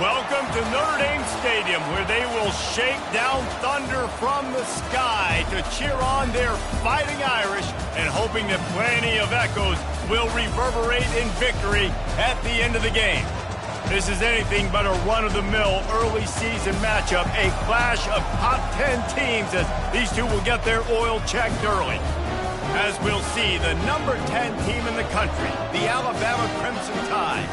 Welcome to Notre Dame Stadium, where they will shake down thunder from the sky to cheer on their Fighting Irish and hoping that plenty of echoes will reverberate in victory at the end of the game. This is anything but a run-of-the-mill early season matchup, a clash of top 10 teams as these two will get their oil checked early. As we'll see, the number 10 team in the country, the Alabama Crimson Tide,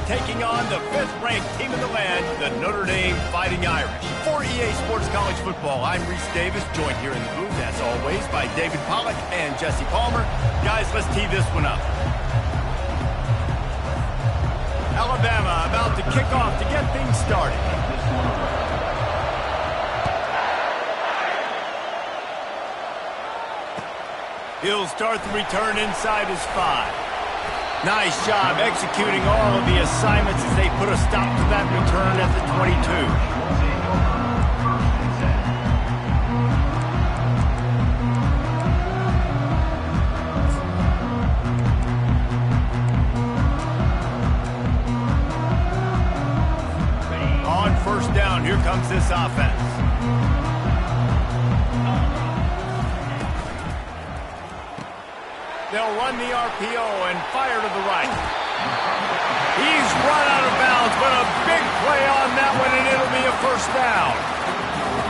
taking on the 5th-ranked team in the land, the Notre Dame Fighting Irish. For EA Sports College Football, I'm Reese Davis, joined here in the booth, as always, by David Pollack and Jesse Palmer. Guys, let's tee this one up. Alabama about to kick off to get things started. He'll start the return inside his 5. Nice job executing all of the assignments as they put a stop to that return at the 22. On first down, here comes this offense. They'll run the RPO and fire to the right. He's run out of bounds, but a big play on that one, and it'll be a first down.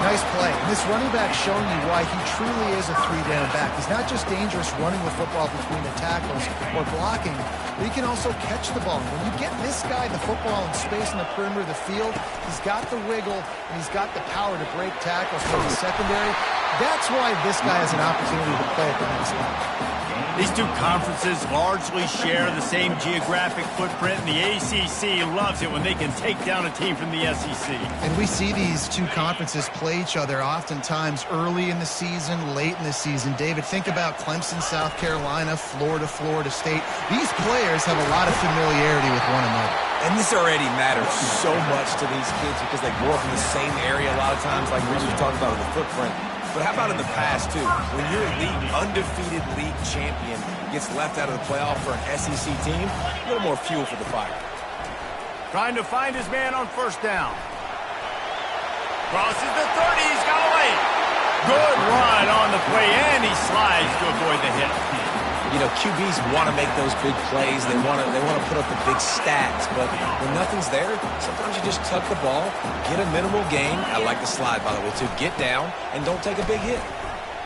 Nice play. And this running back showing you why he truly is a three-down back. He's not just dangerous running the football between the tackles or blocking, but he can also catch the ball. When you get this guy the football in space in the perimeter of the field, he's got the wiggle, and he's got the power to break tackles from the secondary. That's why this guy has an opportunity to play at the next level. These two conferences largely share the same geographic footprint, and the ACC loves it when they can take down a team from the SEC. And we see these two conferences play each other oftentimes early in the season, late in the season. David, think about Clemson, South Carolina, Florida, Florida State. These players have a lot of familiarity with one another. And this already matters so much to these kids because they grew up in the same area a lot of times, like we just talked about with the footprint. But how about in the past, too? When your undefeated league champion gets left out of the playoff for an SEC team, a little more fuel for the fire. Trying to find his man on first down. Crosses the 30, he's got away. Good run on the play, and he slides to avoid the hit. You know, QBs want to make those big plays. They want to put up the big stats. But when nothing's there, sometimes you just tuck the ball, get a minimal gain. I like the slide, by the way, to get down and don't take a big hit.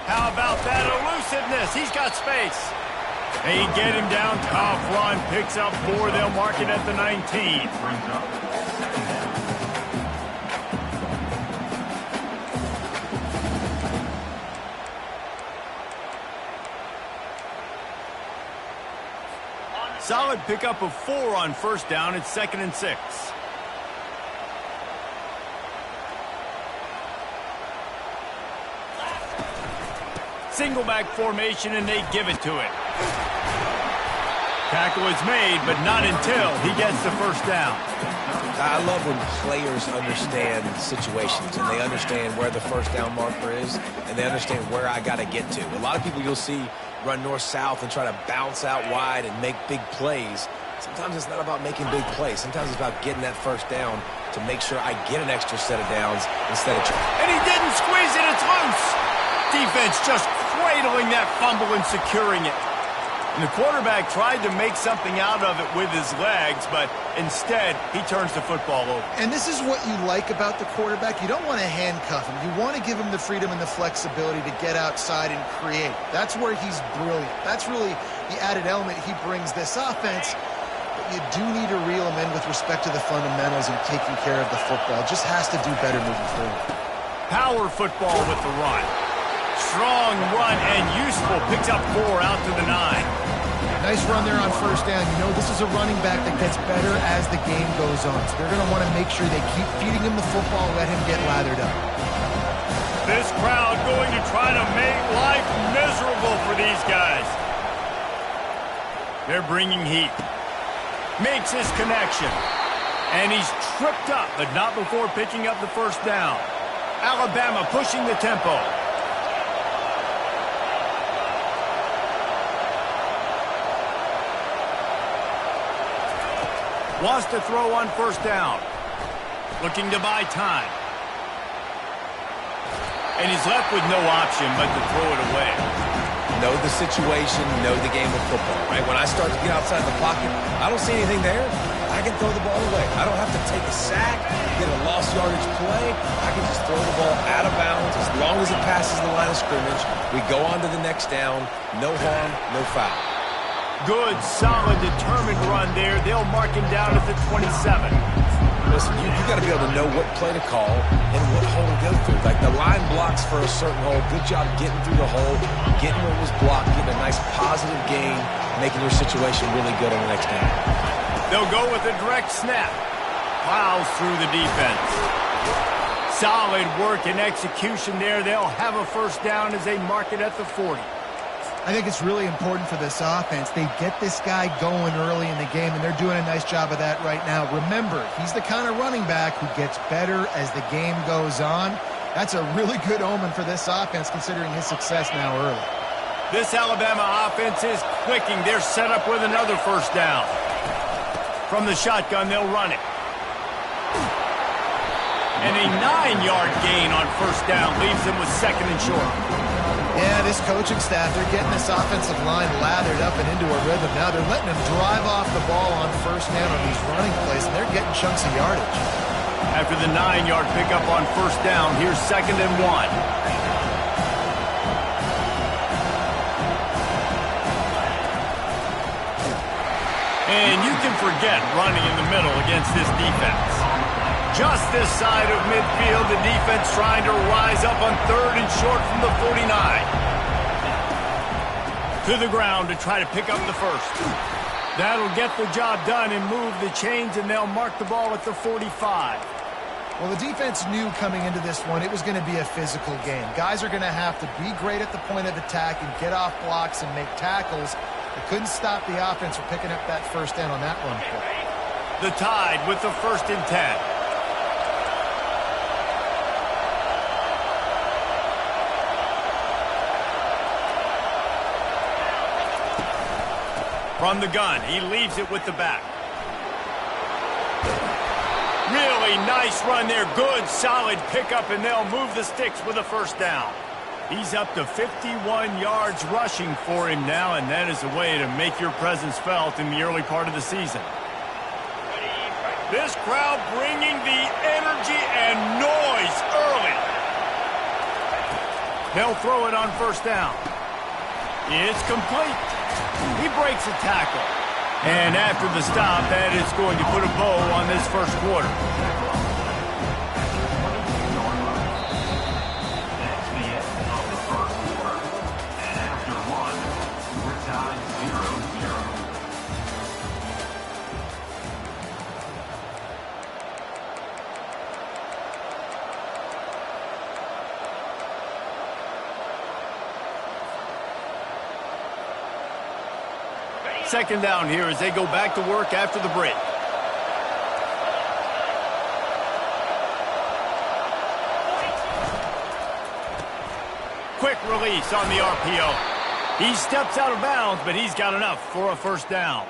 How about that elusiveness? He's got space. They get him down. Tough run. Picks up 4. They'll mark it at the 19. Solid pickup of 4 on first down. It's 2nd and 6. Single back formation, and they give it to it. Tackle is made, but not until he gets the first down. I love when players understand situations and they understand where the first down marker is and they understand where I got to get to. A lot of people you'll see run north-south and try to bounce out wide and make big plays. Sometimes it's not about making big plays. Sometimes it's about getting that first down to make sure I get an extra set of downs instead of... And he didn't squeeze it. It's loose. Defense just cradling that fumble and securing it. And the quarterback tried to make something out of it with his legs, but instead, he turns the football over. And this is what you like about the quarterback. You don't want to handcuff him. You want to give him the freedom and the flexibility to get outside and create. That's where he's brilliant. That's really the added element he brings this offense. But you do need to reel him in with respect to the fundamentals and taking care of the football. Just has to do better moving forward. Power football with the run. Strong run and useful. Picks up 4 out to the 9. Nice run there on first down. You know, this is a running back that gets better as the game goes on. So they're going to want to make sure they keep feeding him the football, let him get lathered up. This crowd going to try to make life miserable for these guys. They're bringing heat. Makes his connection. And he's tripped up, but not before picking up the first down. Alabama pushing the tempo. Wants to throw on first down. Looking to buy time. And he's left with no option but to throw it away. Know the situation, know the game of football, right? When I start to get outside the pocket, I don't see anything there. I can throw the ball away. I don't have to take a sack, get a lost yardage play. I can just throw the ball out of bounds as long as it passes the line of scrimmage. We go on to the next down. No harm, no foul. Good, solid, determined run there. They'll mark him down at the 27. Listen, you got to be able to know what play to call and what hole to go through. Like the line blocks for a certain hole. Good job getting through the hole, getting what was blocked, getting a nice positive gain, making your situation really good on the next down. They'll go with a direct snap. Plows through the defense. Solid work and execution there. They'll have a first down as they mark it at the 40. I think it's really important for this offense. They get this guy going early in the game, and they're doing a nice job of that right now. Remember, he's the kind of running back who gets better as the game goes on. That's a really good omen for this offense, considering his success now early. This Alabama offense is clicking. They're set up with another first down. From the shotgun, they'll run it. And a 9-yard gain on first down leaves them with second and short. Yeah, this coaching staff, they're getting this offensive line lathered up and into a rhythm. Now they're letting them drive off the ball on first down on these running plays, and they're getting chunks of yardage. After the 9-yard pickup on first down, here's second and 1. And you can forget running in the middle against this defense. Just this side of midfield, the defense trying to rise up on third and short from the 49. To the ground to try to pick up the first. That'll get the job done and move the chains, and they'll mark the ball at the 45. Well, the defense knew coming into this one it was going to be a physical game. Guys are going to have to be great at the point of attack and get off blocks and make tackles. They couldn't stop the offense from picking up that first down on that run play. The Tide with the 1st and 10. From the gun, he leaves it with the back. Really nice run there. Good, solid pickup, and they'll move the sticks with a first down. He's up to 51 yards rushing for him now, and that is a way to make your presence felt in the early part of the season. This crowd bringing the energy and noise early. They'll throw it on first down. It's complete. He breaks a tackle. And after the stop, that is going to put a bow on this first quarter. Second down here as they go back to work after the break. Quick release on the RPO. He steps out of bounds, but he's got enough for a first down.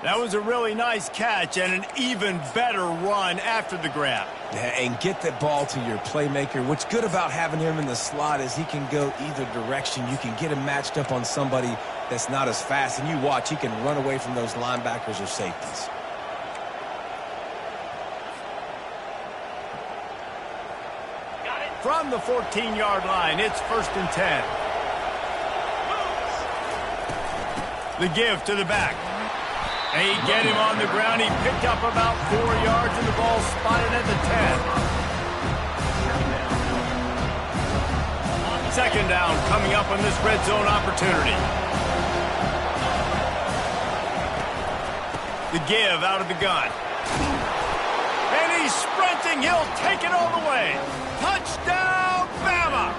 That was a really nice catch and an even better run after the grab. And get the ball to your playmaker. What's good about having him in the slot is he can go either direction. You can get him matched up on somebody that's not as fast, and you watch, he can run away from those linebackers or safeties. From the 14-yard line, it's 1st and 10. The give to the back. They get him on the ground. He picked up about 4 yards, and the ball spotted at the 10. Second down coming up on this red zone opportunity. The give out of the gun. And he's sprinting. He'll take it all the way. Touchdown, Bama!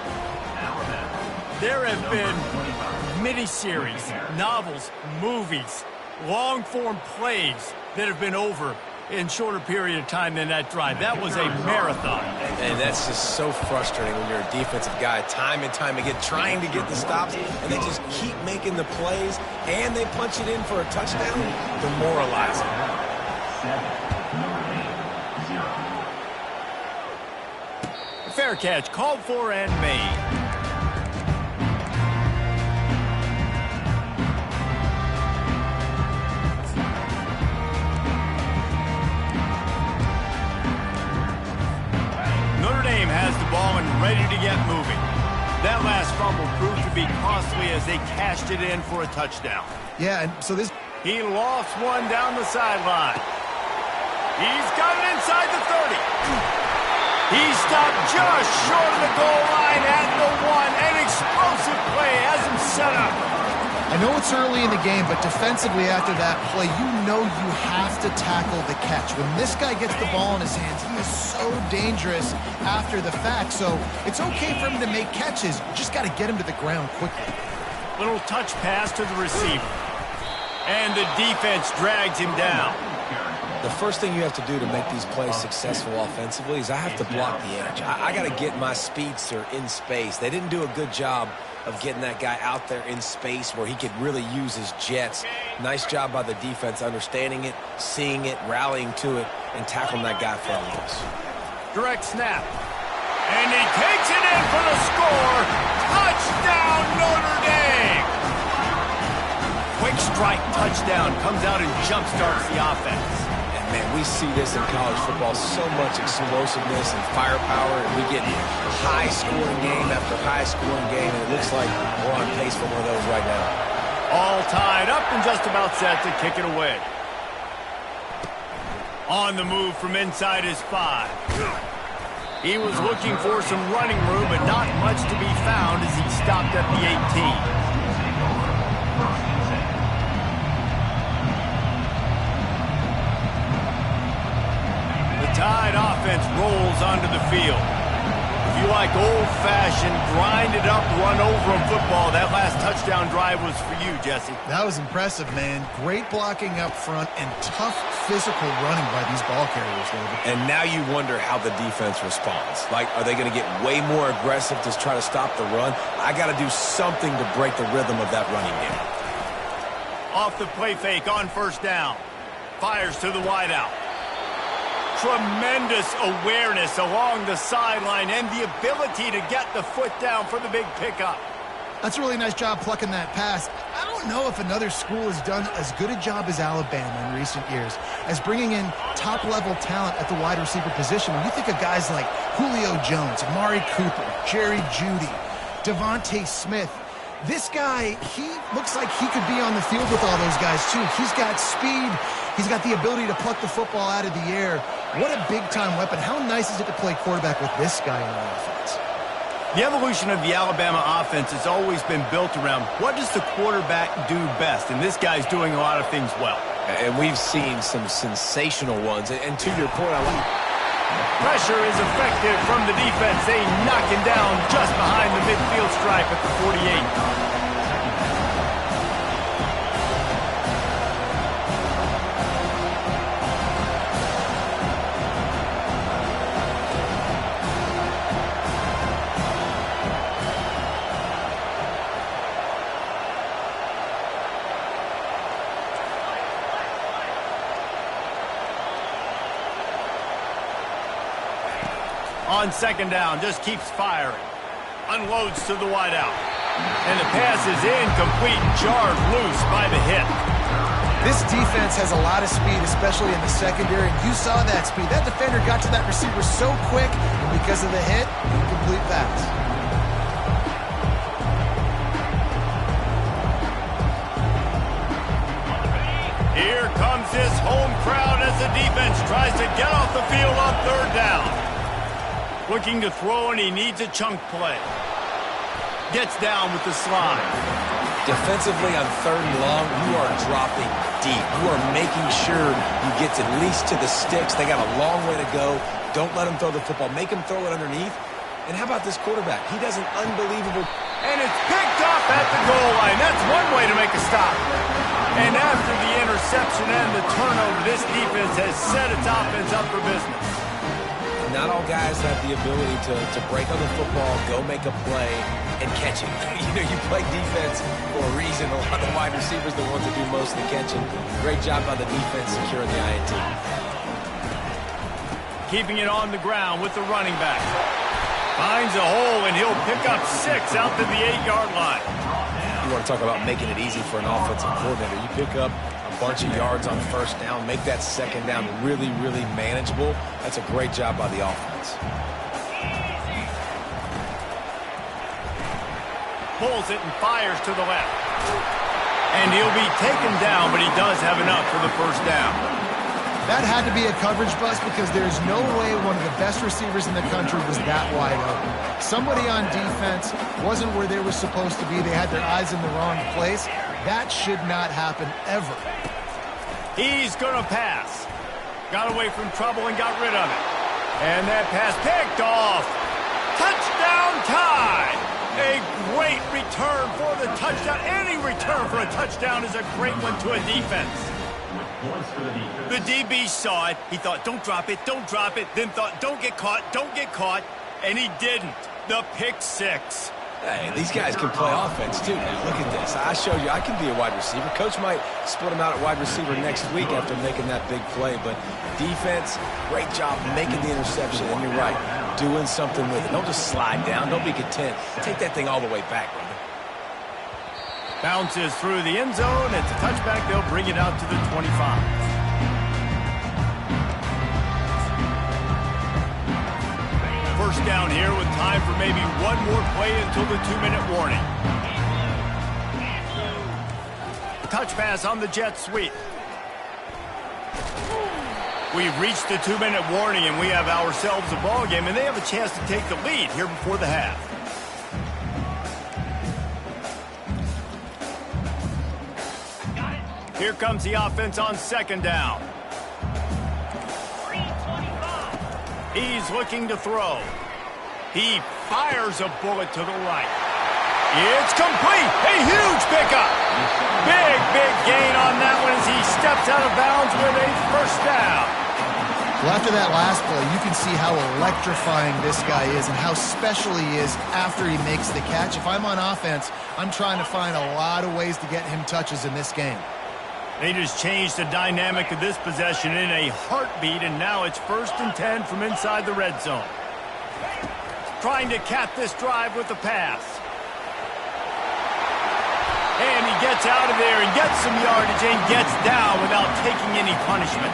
There have been mini-series, novels, movies, long-form plays that have been over in shorter period of time than that drive. That was a marathon. And that's just so frustrating when you're a defensive guy, time and time again, trying to get the stops, and they just keep making the plays, and they punch it in for a touchdown. Demoralizing. Fair catch, called for and made. Notre Dame has the ball and ready to get moving. That last fumble proved to be costly as they cashed it in for a touchdown. Yeah, and so this... He lost one down the sideline. He's got it inside the 30. He stopped just short of the goal line at the 1. An explosive play has him set up. I know it's early in the game, but defensively after that play, you know you have to tackle the catch. When this guy gets the ball in his hands, he is so dangerous after the fact. So it's okay for him to make catches. You just got to get him to the ground quickly. Little touch pass to the receiver. And the defense drags him down. The first thing you have to do to make these plays successful offensively is I have to block the edge. I got to get my speedster in space. They didn't do a good job of getting that guy out there in space where he could really use his jets. Nice job by the defense understanding it, seeing it, rallying to it, and tackling that guy for us. Direct snap. And he takes it in for the score. Touchdown, Notre Dame! Quick strike touchdown comes out and jumpstarts the offense. Man, we see this in college football, so much explosiveness and firepower, and we get high-scoring game after high-scoring game, and it looks like we're on pace for one of those right now. All tied up and just about set to kick it away. On the move from inside his 5. He was looking for some running room, but not much to be found as he stopped at the 18. Tide offense rolls onto the field. If you like old-fashioned, grind-it-up, run-over-'em football, that last touchdown drive was for you, Jesse. That was impressive, man. Great blocking up front and tough physical running by these ball carriers, David. And now you wonder how the defense responds. Like, are they going to get way more aggressive to try to stop the run? I got to do something to break the rhythm of that running game. Off the play fake on first down. Fires to the wideout. Tremendous awareness along the sideline and the ability to get the foot down for the big pickup. That's a really nice job plucking that pass. I don't know if another school has done as good a job as Alabama in recent years as bringing in top-level talent at the wide receiver position. When you think of guys like Julio Jones, Amari Cooper, Jerry Jeudy, Devontae Smith, this guy, he looks like he could be on the field with all those guys, too. He's got speed. He's got the ability to pluck the football out of the air. What a big-time weapon. How nice is it to play quarterback with this guy on offense? The evolution of the Alabama offense has always been built around what does the quarterback do best, and this guy's doing a lot of things well. And we've seen some sensational ones. And to your point, I like pressure is effective from the defense. They knock him down just behind the midfield stripe at the 48. On second down, just keeps firing. Unloads to the wideout. And the pass is incomplete, jarred loose by the hit. This defense has a lot of speed, especially in the secondary. And you saw that speed. That defender got to that receiver so quick, and because of the hit, incomplete pass. Here comes this home crowd as the defense tries to get off the field on third down. Looking to throw, and he needs a chunk play. Gets down with the slide. Defensively on third and long, you are dropping deep. You are making sure you get at least to the sticks. They got a long way to go. Don't let them throw the football. Make them throw it underneath. And how about this quarterback? He does an unbelievable... And it's picked up at the goal line. That's one way to make a stop. And after the interception and the turnover, this defense has set its offense up for business. Not all guys have the ability to break on the football, go make a play, and catch it. You play defense for a reason. A lot of the wide receivers are the ones that do most of the catching. Great job by the defense securing the INT. Keeping it on the ground with the running back. Finds a hole, and he'll pick up 6 out to the 8-yard line. You want to talk about making it easy for an offensive coordinator. You pick up a bunch of yards on first down, make that second down really, really manageable. That's a great job by the offense. Pulls it and fires to the left. And he'll be taken down, but he does have enough for the first down. That had to be a coverage bust because there's no way one of the best receivers in the country was that wide open. Somebody on defense wasn't where they were supposed to be. They had their eyes in the wrong place. That should not happen ever. He's going to pass. Got away from trouble and got rid of it. And that pass picked off. Touchdown tie. A great return for the touchdown. Any return for a touchdown is a great one to a defense. The DB saw it. He thought, don't drop it, don't drop it. Then thought, don't get caught, don't get caught. And he didn't. The pick 6. Hey, these guys can play offense too. Now, look at this. I showed you I can be a wide receiver. Coach might split him out at wide receiver next week after making that big play. But defense, great job making the interception. And you're right, doing something with it. Don't just slide down. Don't be content. Take that thing all the way back, brother. Bounces through the end zone. It's a touchback. They'll bring it out to the 25. First down here with time for maybe one more play until the 2-minute warning. Touch pass on the jet sweep. We've reached the 2-minute warning, and we have ourselves a ball game, and they have a chance to take the lead here before the half. Here comes the offense on second down. He's looking to throw. He fires a bullet to the right. It's complete. A huge pickup. Big gain on that one as he steps out of bounds with a first down. Well, after that last play, you can see how electrifying this guy is and how special he is after he makes the catch. If I'm on offense, I'm trying to find a lot of ways to get him touches in this game. They just changed the dynamic of this possession in a heartbeat, and now it's 1st and 10 from inside the red zone. Trying to cap this drive with the pass. And he gets out of there and gets some yardage and gets down without taking any punishment.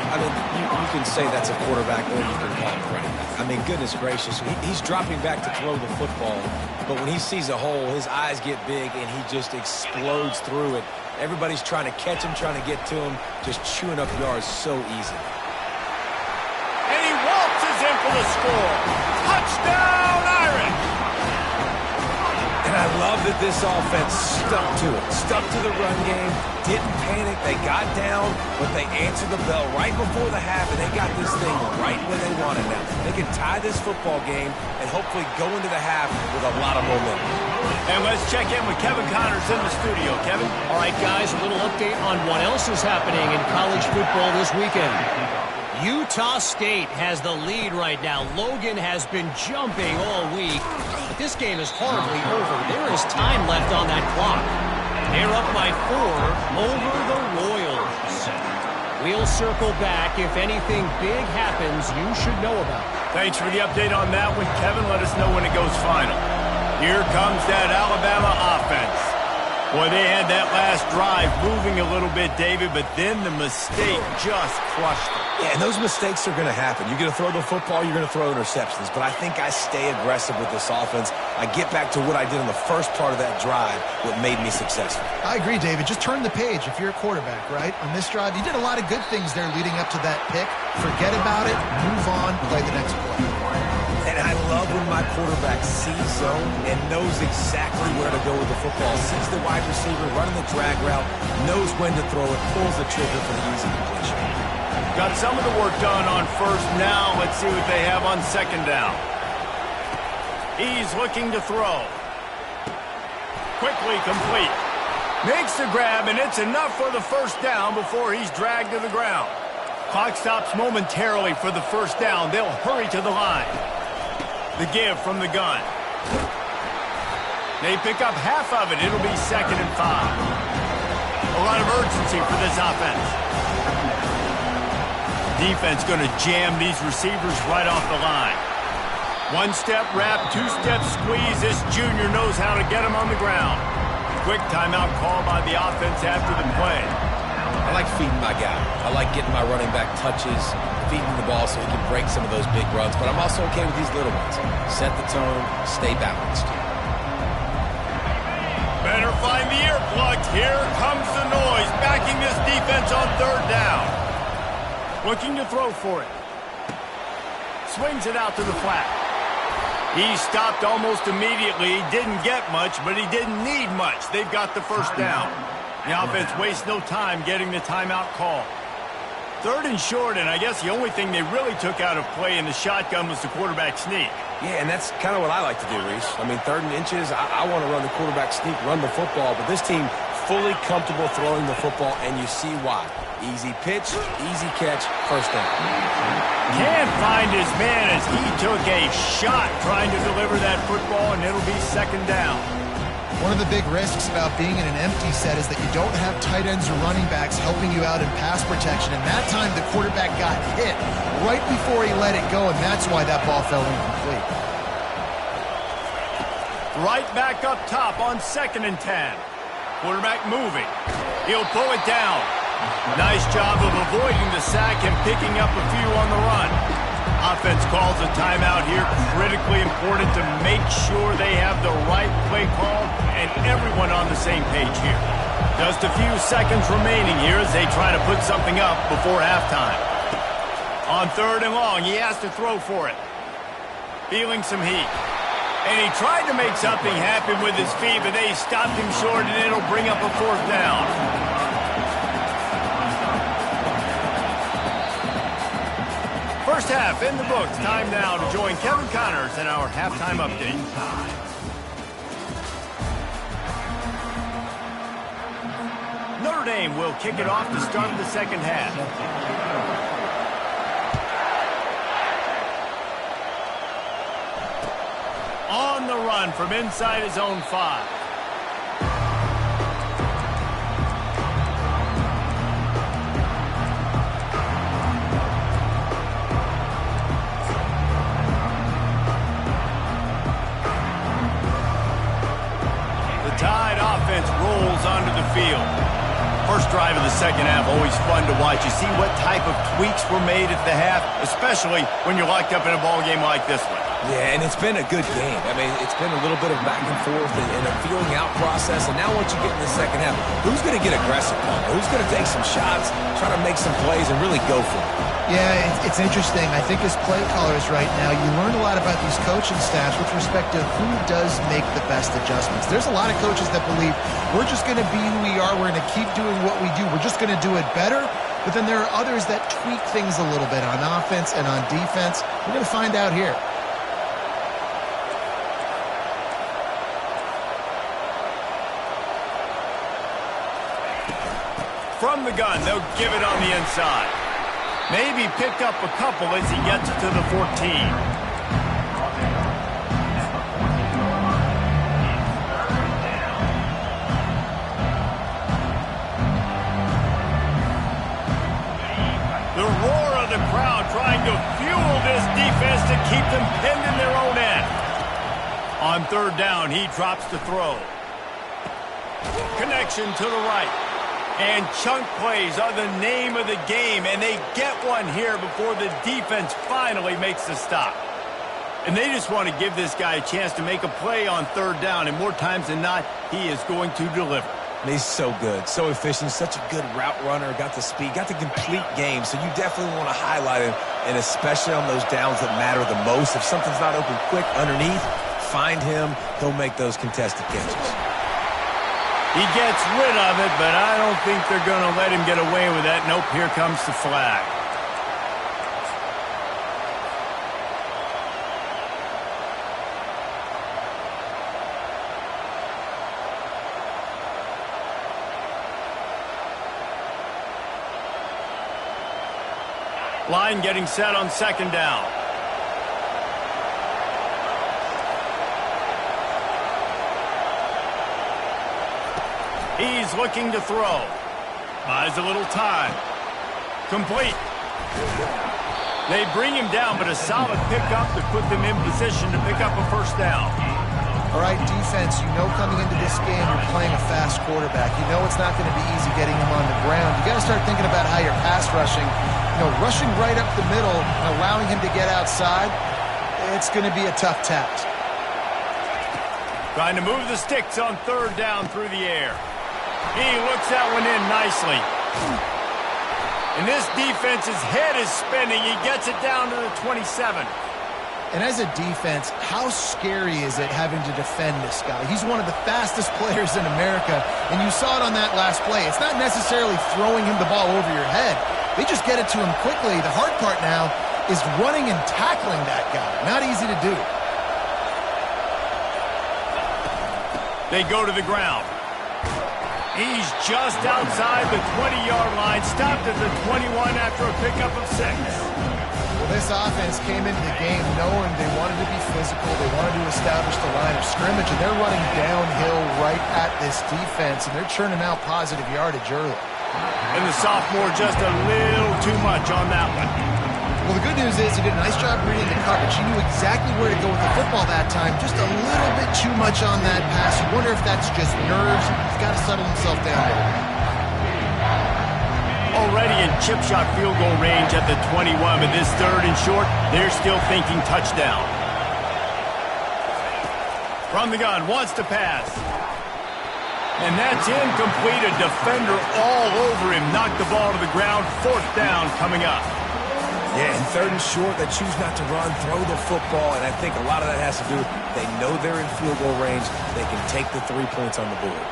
I mean, you can say that's a quarterback or you can call him a running back. I mean, goodness gracious, he's dropping back to throw the football, but when he sees a hole, his eyes get big and he just explodes through it. Everybody's trying to catch him, trying to get to him, just chewing up yards so easy. And he waltzes in for the score. Touchdown, Irish! And I love that this offense stuck to it, stuck to the run game, didn't panic. They got down, but they answered the bell right before the half, and they got this thing right where they wanted now. They can tie this football game and hopefully go into the half with a lot of momentum. And let's check in with Kevin Connors in the studio. Kevin? All right, guys, a little update on what else is happening in college football this weekend. Utah State has the lead right now. Logan has been jumping all week, but this game is hardly over. There is time left on that clock. They're up by 4 over the Royals. We'll circle back. If anything big happens, you should know about it. Thanks for the update on that one, Kevin. Let us know when it goes final. Here comes that Alabama offense. Boy, they had that last drive moving a little bit, David, but then the mistake just crushed them. Yeah, and those mistakes are going to happen. You're going to throw the football, you're going to throw interceptions. But I think I stay aggressive with this offense. I get back to what I did in the first part of that drive, what made me successful. I agree, David. Just turn the page if you're a quarterback, right? On this drive, you did a lot of good things there leading up to that pick. Forget about it, move on, play the next play. And I love when my quarterback sees zone and knows exactly where to go with the football. Sees the wide receiver running the drag route, knows when to throw it, pulls the trigger for the easy completion. Got some of the work done on first. Now let's see what they have on second down. He's looking to throw. Quickly complete. Makes the grab, and it's enough for the first down before he's dragged to the ground. Clock stops momentarily for the first down. They'll hurry to the line. The give from the gun. They pick up half of it. It'll be 2nd and 5. A lot of urgency for this offense. Defense going to jam these receivers right off the line. One-step wrap, two-step squeeze. This junior knows how to get him on the ground. Quick timeout call by the offense after the play. I like feeding my guy. I like getting my running back touches, feeding the ball so he can break some of those big runs. But I'm also okay with these little ones. Set the tone, stay balanced. Better find the earplugs. Here comes the noise, backing this defense on third down. Looking to throw for it. Swings it out to the flat. He stopped almost immediately. He didn't get much, but he didn't need much. They've got the first down. The offense wastes no time getting the timeout call. Third and short, and I guess the only thing they really took out of play in the shotgun was the quarterback sneak. Yeah, and that's kind of what I like to do, Reese. I mean, third and inches, I want to run the quarterback sneak, run the football, but this team fully comfortable throwing the football, and you see why. Easy pitch, easy catch, first down. Can't find his man as he took a shot trying to deliver that football, and it'll be second down. One of the big risks about being in an empty set is that you don't have tight ends or running backs helping you out in pass protection. And that time the quarterback got hit right before he let it go, and that's why that ball fell incomplete. Right back up top on 2nd and 10. Quarterback moving. He'll pull it down. Nice job of avoiding the sack and picking up a few on the run. Offense calls a timeout here. Critically important to make sure they have the right play call and everyone on the same page here. Just a few seconds remaining here as they try to put something up before halftime. On 3rd and long, he has to throw for it. Feeling some heat. And he tried to make something happen with his feet, but they stopped him short, and it'll bring up a 4th down. First half in the books. Time now to join Kevin Connors in our halftime update. Notre Dame will kick it off to start the second half. On the run from inside his own 5. Tide offense rolls onto the field. First drive of the second half, always fun to watch. You see what type of tweaks were made at the half, especially when you're locked up in a ball game like this one. Yeah, and it's been a good game. I mean, it's been a little bit of back and forth and a feeling out process. And now once you get in the second half, who's going to get aggressive? Who's going to take some shots, try to make some plays, and really go for it? Yeah, it's interesting. I think as play callers right now, you learn a lot about these coaching staffs with respect to who does make the best adjustments. There's a lot of coaches that believe we're just going to be who we are. We're going to keep doing what we do. We're just going to do it better. But then there are others that tweak things a little bit on offense and on defense. We're going to find out here. From the gun, they'll give it on the inside. Maybe picked up a couple as he gets to the 14. The roar of the crowd trying to fuel this defense to keep them pinned in their own end. On 3rd down, he drops to throw. Connection to the right. And chunk plays are the name of the game, and they get one here before the defense finally makes the stop. And they just want to give this guy a chance to make a play on 3rd down, and more times than not, he is going to deliver. He's so good, so efficient, such a good route runner, got the speed, got the complete game, so you definitely want to highlight him, and especially on those downs that matter the most. If something's not open quick underneath, find him, he'll make those contested catches. He gets rid of it, but I don't think they're going to let him get away with that. Nope, here comes the flag. Line getting set on 2nd down. He's looking to throw. Buys a little time. Complete. They bring him down, but a solid pickup to put them in position to pick up a first down. All right, defense, you know coming into this game you're playing a fast quarterback. You know it's not going to be easy getting him on the ground. You got to start thinking about how you're pass rushing. You know, rushing right up the middle and allowing him to get outside, it's going to be a tough task. Trying to move the sticks on third down through the air. He looks that one in nicely. And this defense's head is spinning. He gets it down to the 27. And as a defense, how scary is it having to defend this guy? He's one of the fastest players in America, and you saw it on that last play. It's not necessarily throwing him the ball over your head. They just get it to him quickly. The hard part now is running and tackling that guy. Not easy to do. They go to the ground. He's just outside the 20-yard line, stopped at the 21 after a pickup of 6. Well, this offense came into the game knowing they wanted to be physical, they wanted to establish the line of scrimmage, and they're running downhill right at this defense, and they're churning out positive yardage early. And the sophomore just a little too much on that one. Well, the good news is he did a nice job reading the coverage. He knew exactly where to go with the football that time. Just a little bit too much on that pass. You wonder if that's just nerves. He's got to settle himself down there. Already in chip shot field goal range at the 21, but this third and short, they're still thinking touchdown. From the gun, wants to pass. And that's incomplete. A defender all over him. Knocked the ball to the ground. Fourth down coming up. Yeah, and third and short, they choose not to run, throw the football, and I think a lot of that has to do with they know they're in field goal range. They can take the 3 points on the board.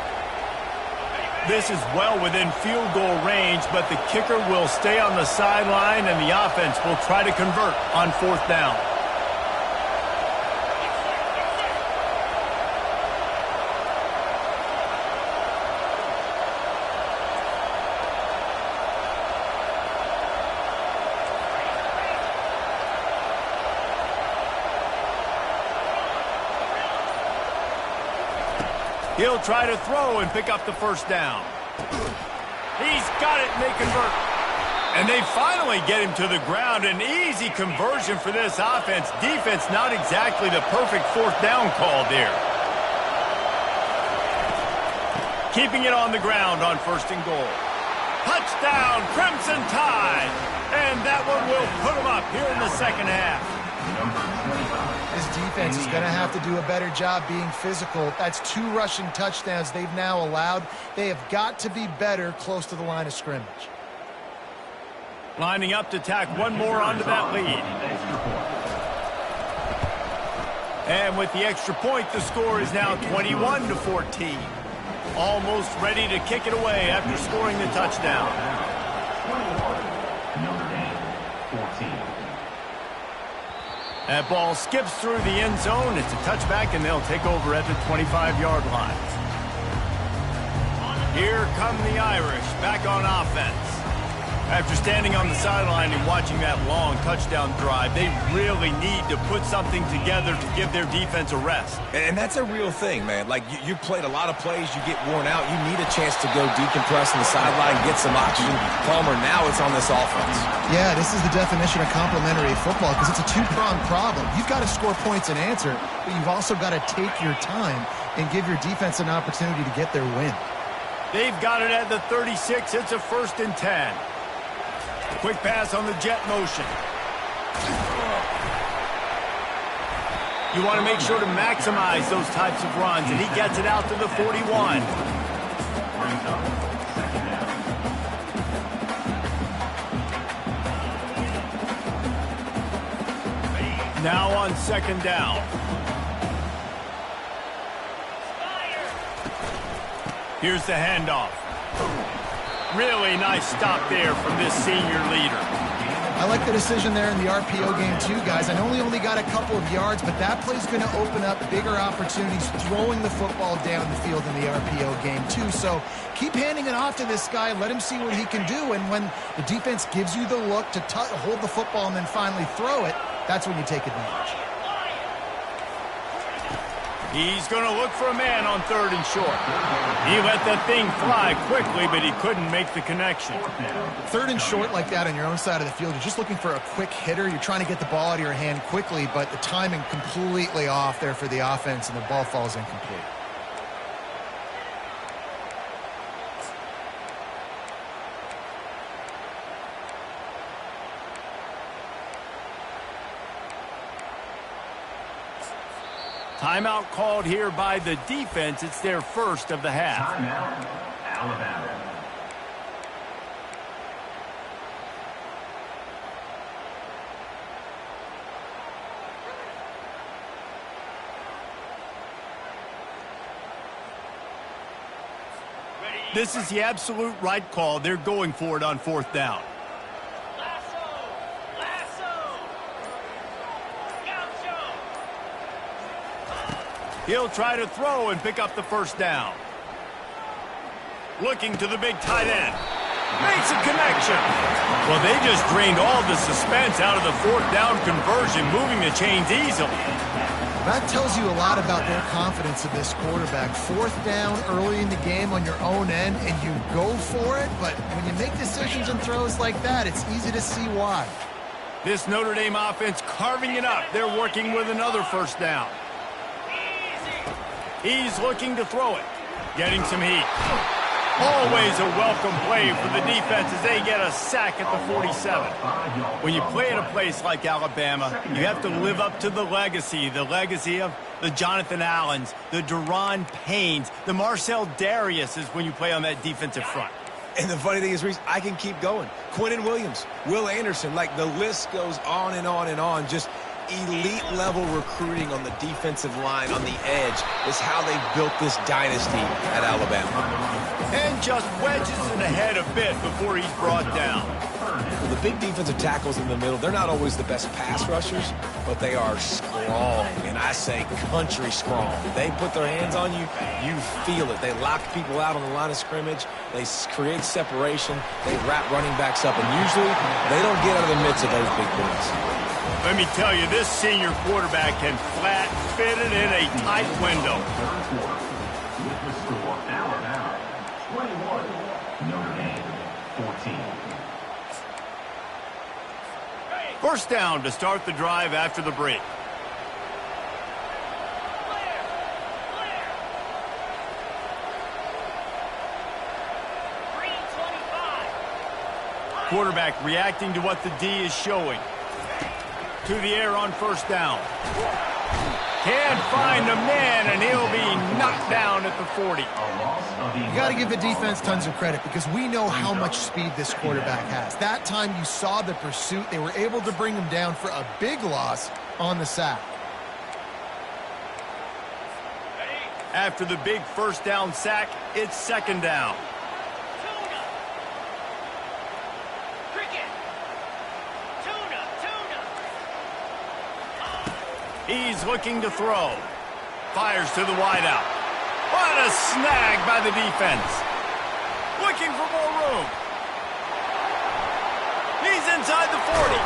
This is well within field goal range, but the kicker will stay on the sideline, and the offense will try to convert on fourth down. He'll try to throw and pick up the first down. He's got it, and they convert. And they finally get him to the ground. An easy conversion for this offense. Defense not exactly the perfect fourth down call there. Keeping it on the ground on first and goal. Touchdown, Crimson Tide. And that one will put them up here in the second half. This defense is going to have to do a better job being physical. That's 2 rushing touchdowns they've now allowed. They have got to be better close to the line of scrimmage. Lining up to tack one more onto that lead. And with the extra point, the score is now 21-14. Almost ready to kick it away after scoring the touchdown. Notre Dame, 14. That ball skips through the end zone. It's a touchback, and they'll take over at the 25-yard line. Here come the Irish back on offense. After standing on the sideline and watching that long touchdown drive, they really need to put something together to give their defense a rest. And that's a real thing, man. Like, you played a lot of plays, you get worn out. You need a chance to go decompress on the sideline, get some oxygen. Palmer, now it's on this offense. Yeah, this is the definition of complementary football because it's a 2-pronged problem. You've got to score points and answer, but you've also got to take your time and give your defense an opportunity to get their win. They've got it at the 36. It's a 1st and 10. Quick pass on the jet motion. You want to make sure to maximize those types of runs, and he gets it out to the 41. Now on 2nd down. Here's the handoff. Really nice stop there from this senior leader. I like the decision there in the RPO game too, guys. I know he only got a couple of yards, but that play's going to open up bigger opportunities throwing the football down the field in the RPO game too. So keep handing it off to this guy. Let him see what he can do. And when the defense gives you the look to hold the football and then finally throw it, that's when you take advantage. He's going to look for a man on 3rd and short. He let that thing fly quickly, but he couldn't make the connection. 3rd and short like that on your own side of the field, you're just looking for a quick hitter. You're trying to get the ball out of your hand quickly, but the timing completely off there for the offense, and the ball falls incomplete. Timeout called here by the defense. It's their first of the half. Timeout, Alabama. This is the absolute right call. They're going for it on 4th down. He'll try to throw and pick up the 1st down. Looking to the big tight end. Makes a connection. Well, they just drained all the suspense out of the 4th down conversion, moving the chains easily. That tells you a lot about their confidence in this quarterback. 4th down early in the game on your own end, and you go for it, but when you make decisions and throws like that, it's easy to see why. This Notre Dame offense carving it up. They're working with another 1st down. He's looking to throw it. Getting some heat. Always a welcome play for the defense as they get a sack at the 47. When you play at a place like Alabama, you have to live up to the legacy of the Jonathan Allens, the Deron Paynes, the Marcel Dariuses when you play on that defensive front. And the funny thing is, Reese, I can keep going. Quinnen Williams, Will Anderson, like the list goes on and on and on. Just elite-level recruiting on the defensive line, on the edge, is how they built this dynasty at Alabama. And just wedges it ahead a bit before he's brought down. Well, the big defensive tackles in the middle, they're not always the best pass rushers, but they are strong, and I say country strong. They put their hands on you, you feel it. They lock people out on the line of scrimmage. They create separation. They wrap running backs up, and usually they don't get out of the midst of those big boys. Let me tell you, this senior quarterback can flat fit it in a tight window. With the score, Alabama 21, Notre Dame 14. 1st down to start the drive after the break. Quarterback reacting to what the D is showing. To the air on 1st down. Can't find a man, and he'll be knocked down at the 40. You got to give the defense tons of credit because we know how much speed this quarterback has. That time you saw the pursuit. They were able to bring him down for a big loss on the sack. After the big 1st down sack, it's 2nd down. He's looking to throw. Fires to the wideout. What a snag by the defense. Looking for more room. He's inside the 40.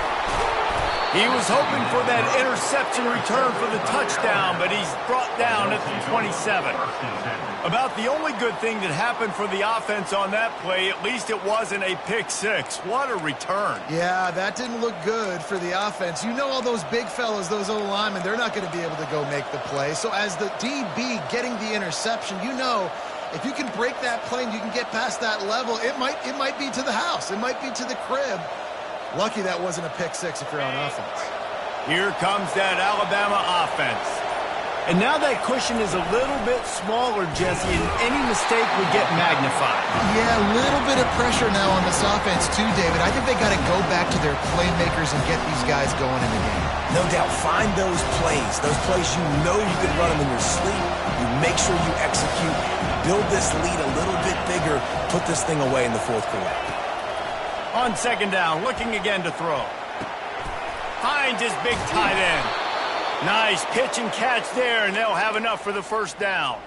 He was hoping for that interception return for the touchdown, but he's brought down at the 27. About the only good thing that happened for the offense on that play, at least it wasn't a pick 6. What a return. Yeah, that didn't look good for the offense. You know all those big fellas, those O-linemen, they're not going to be able to go make the play. So as the DB getting the interception, you know if you can break that play and you can get past that level, it might be to the house. It might be to the crib. Lucky that wasn't a pick 6 if you're on offense. Here comes that Alabama offense. And now that cushion is a little bit smaller, Jesse, and any mistake would get magnified. Yeah, a little bit of pressure now on this offense too, David. I think they got to go back to their playmakers and get these guys going in the game. No doubt, find those plays you know you can run them in your sleep. You make sure you execute, build this lead a little bit bigger, put this thing away in the 4th quarter. On 2nd down, looking again to throw. Finds his big tight end. Nice pitch and catch there, and they'll have enough for the 1st down.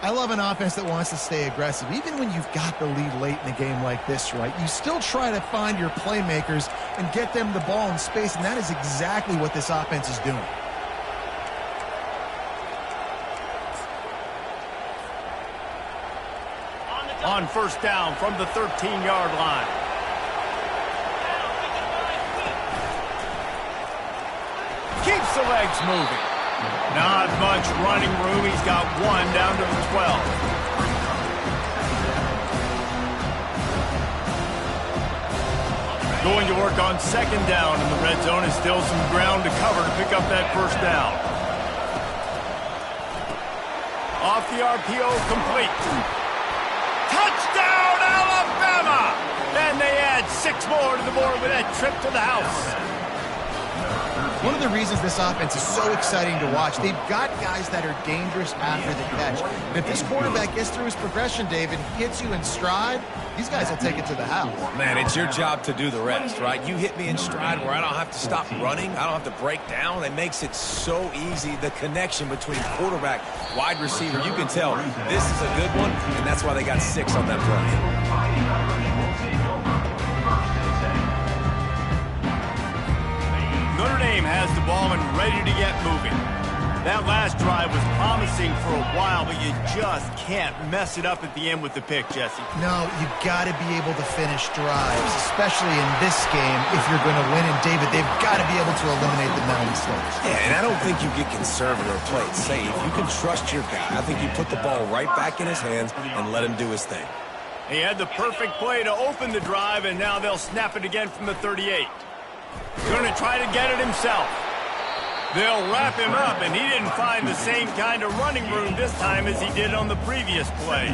I love an offense that wants to stay aggressive. Even when you've got the lead late in a game like this, right, you still try to find your playmakers and get them the ball in space, and that is exactly what this offense is doing. on first down from the 13-yard line. Keeps the legs moving. Not much running room. He's got one down to the 12. Going to work on second down in the red zone, and still some ground to cover to pick up that first down. Off the RPO, complete. Touchdown, Alabama! And they add 6 more to the board with that trip to the house. One of the reasons this offense is so exciting to watch, they've got guys that are dangerous after the catch. And if this quarterback gets through his progression, David, hits you in stride, these guys will take it to the house. Man, it's your job to do the rest, right? You hit me in stride where I don't have to stop running. I don't have to break down. It makes it so easy, the connection between quarterback, wide receiver. You can tell this is a good one, and that's why they got 6 on that play. Notre Dame has the ball and ready to get moving. That last drive was promising for a while, but you just can't mess it up at the end with the pick, Jesse. No, you got to be able to finish drives, especially in this game if you're going to win. And, David, they've got to be able to eliminate the mental mistakes. Yeah, and I don't think you get conservative or play it safe. You can trust your guy. I think you put the ball right back in his hands and let him do his thing. He had the perfect play to open the drive, and now they'll snap it again from the 38. Going to try to get it himself. They'll wrap him up, and he didn't find the same kind of running room this time as he did on the previous play.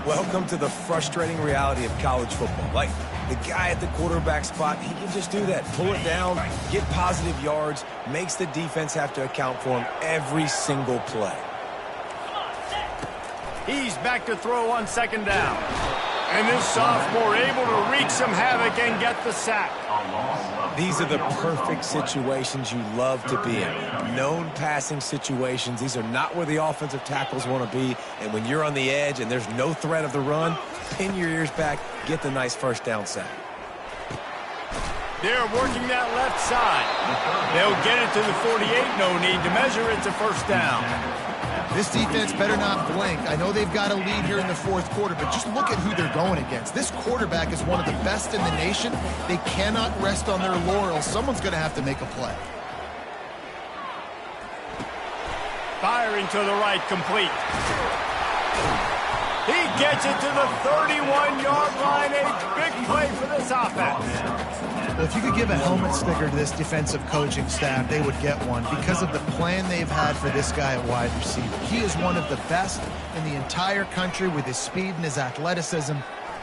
Welcome to the frustrating reality of college football. Like, the guy at the quarterback spot, he can just do that. Pull it down, get positive yards, makes the defense have to account for him every single play. He's back to throw on second down. And this sophomore able to wreak some havoc and get the sack. These are the perfect situations you love to be in. Known passing situations. These are not where the offensive tackles want to be. And when you're on the edge and there's no threat of the run, pin your ears back, get the nice first down sack. They're working that left side. They'll get it to the 48. No need to measure. It's a first down. This defense better not blink. I know they've got a lead here in the fourth quarter, but just look at who they're going against. This quarterback is one of the best in the nation. They cannot rest on their laurels. Someone's going to have to make a play. Firing to the right, complete. He gets it to the 31-yard line. A big play for this offense. Well, if you could give a helmet sticker to this defensive coaching staff, they would get one because of the plan they've had for this guy at wide receiver. He is one of the best in the entire country with his speed and his athleticism,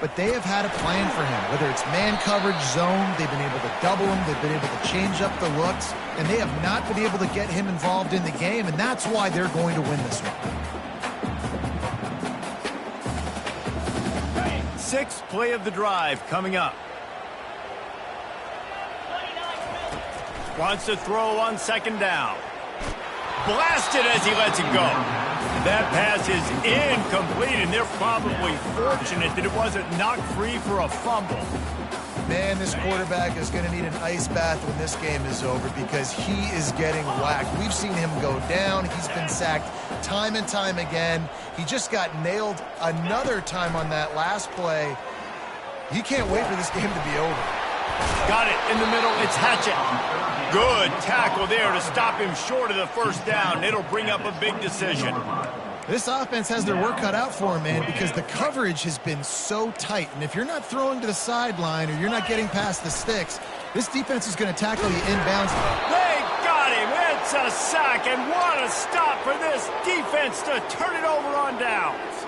but they have had a plan for him. Whether it's man coverage, zone, they've been able to double him, they've been able to change up the looks, and they have not been able to get him involved in the game, and that's why they're going to win this one. Sixth play of the drive coming up. Wants to throw on second down. Blasted as he lets it go. That pass is incomplete, and they're probably fortunate that it wasn't knocked free for a fumble. Man, this quarterback is going to need an ice bath when this game is over because he is getting whacked. We've seen him go down. He's been sacked time and time again. He just got nailed another time on that last play. He can't wait for this game to be over. Got it in the middle. It's Hatchett. Good tackle there to stop him short of the first down. It'll bring up a big decision. This offense has their work cut out for him, man, because the coverage has been so tight. And if you're not throwing to the sideline or you're not getting past the sticks, this defense is going to tackle you inbounds. They got him. It's a sack, and what a stop for this defense to turn it over on downs.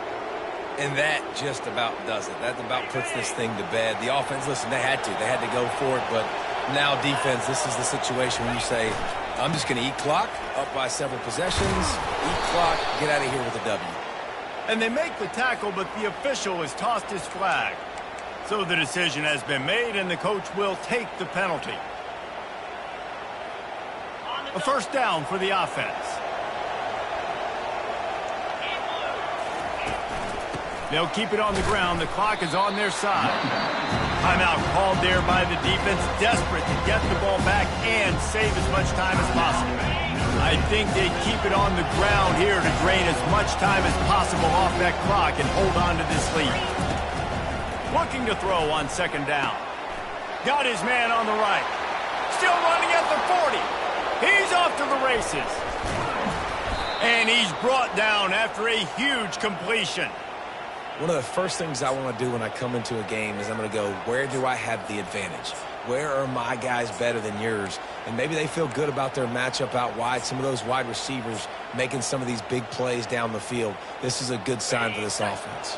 And that just about does it. That about puts this thing to bed. The offense, listen, they had to go for it, but now defense, this is the situation when you say, I'm just going to eat clock, up by several possessions, eat clock, get out of here with a W. And they make the tackle, but the official has tossed his flag. So the decision has been made, and the coach will take the penalty. A first down for the offense. They'll keep it on the ground. The clock is on their side. Timeout called there by the defense, desperate to get the ball back and save as much time as possible. I think they'd keep it on the ground here to drain as much time as possible off that clock and hold on to this lead. Looking to throw on second down. Got his man on the right. Still running at the 40. He's off to the races. And he's brought down after a huge completion. One of the first things I want to do when I come into a game is I'm going to go, where do I have the advantage? Where are my guys better than yours? And maybe they feel good about their matchup out wide. Some of those wide receivers making some of these big plays down the field. This is a good sign for this offense.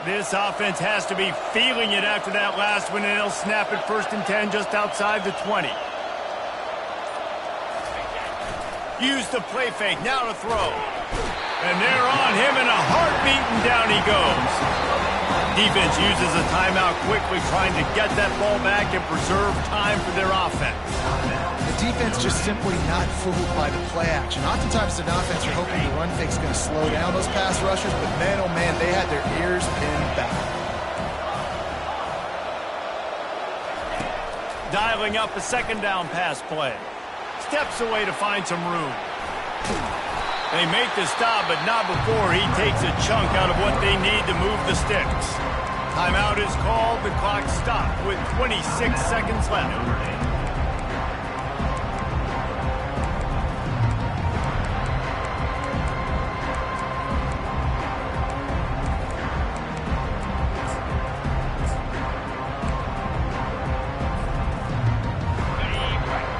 This offense has to be feeling it after that last one, and they'll snap it 1st and 10 just outside the 20. Use the play fake, now to throw. And they're on him in a heartbeat, and down he goes. Defense uses a timeout quickly, trying to get that ball back and preserve time for their offense. The defense just simply not fooled by the play action. Oftentimes, an offense, you're hoping the run fake's going to slow down those pass rushers, but man, oh man, they had their ears pinned back. Dialing up a second down pass play. Steps away to find some room. They make the stop, but not before he takes a chunk out of what they need to move the sticks. Timeout is called. The clock stopped with 26 seconds left.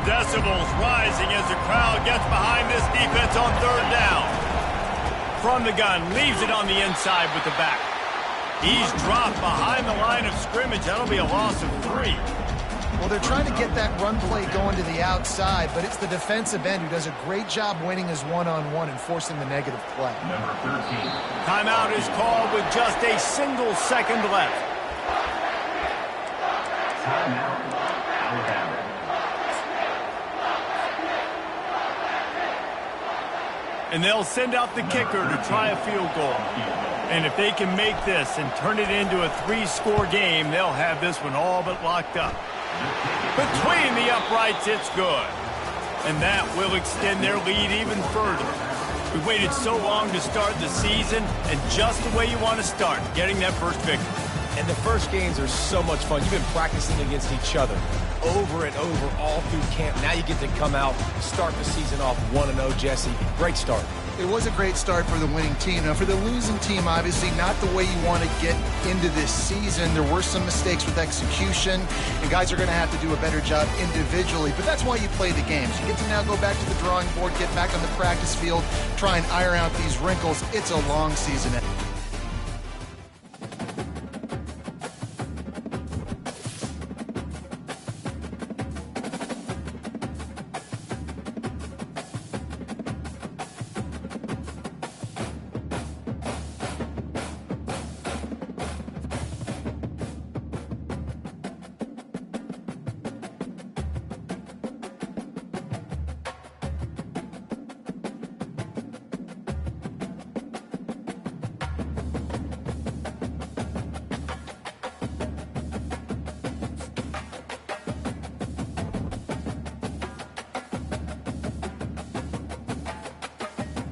Decibels rising as the crowd gets behind this defense on 3rd down. From the gun, leaves it on the inside with the back. He's dropped behind the line of scrimmage. That'll be a loss of 3. Well, they're trying to get that run play going to the outside, but it's the defensive end who does a great job winning his one-on-one and forcing the negative play. Number 13. Timeout is called with just a single second left. Timeout, Alabama. And they'll send out the kicker to try a field goal. And if they can make this and turn it into a 3-score game, they'll have this one all but locked up. Between the uprights, it's good. And that will extend their lead even further. We waited so long to start the season, and just the way you want to start, getting that first victory. And the first games are so much fun. You've been practicing against each other over and over all through camp. Now you get to come out, start the season off 1-0, Jesse. Great start. It was a great start for the winning team. Now, for the losing team, obviously not the way you want to get into this season. There were some mistakes with execution, and guys are going to have to do a better job individually. But that's why you play the games. You get to now go back to the drawing board, get back on the practice field, try and iron out these wrinkles. It's a long season.